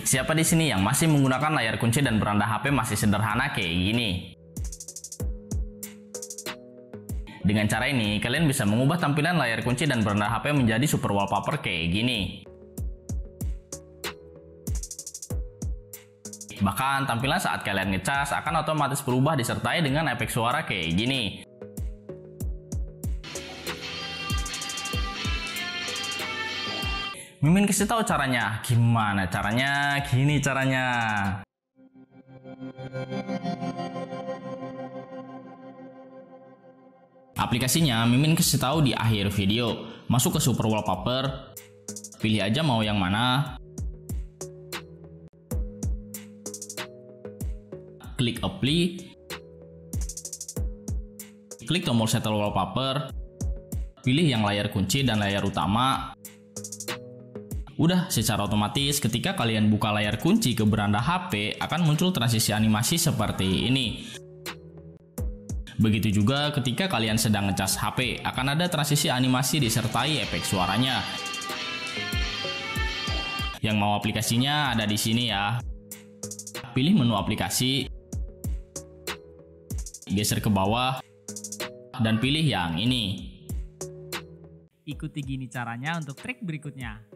Siapa di sini yang masih menggunakan layar kunci dan beranda HP masih sederhana kayak gini? Dengan cara ini, kalian bisa mengubah tampilan layar kunci dan beranda HP menjadi super wallpaper kayak gini. Bahkan tampilan saat kalian ngecas akan otomatis berubah disertai dengan efek suara kayak gini. Mimin kasih tahu caranya. Gimana caranya? Gini caranya. Aplikasinya Mimin kasih tahu di akhir video. Masuk ke super wallpaper, pilih aja mau yang mana. Klik apply, klik tombol settle wallpaper, pilih yang layar kunci dan layar utama. Udah, secara otomatis ketika kalian buka layar kunci ke beranda HP akan muncul transisi animasi seperti ini. Begitu juga ketika kalian sedang ngecas HP akan ada transisi animasi disertai efek suaranya. Yang mau aplikasinya ada di sini ya. Pilih menu aplikasi, geser ke bawah, dan pilih yang ini. Ikuti gini caranya untuk trik berikutnya.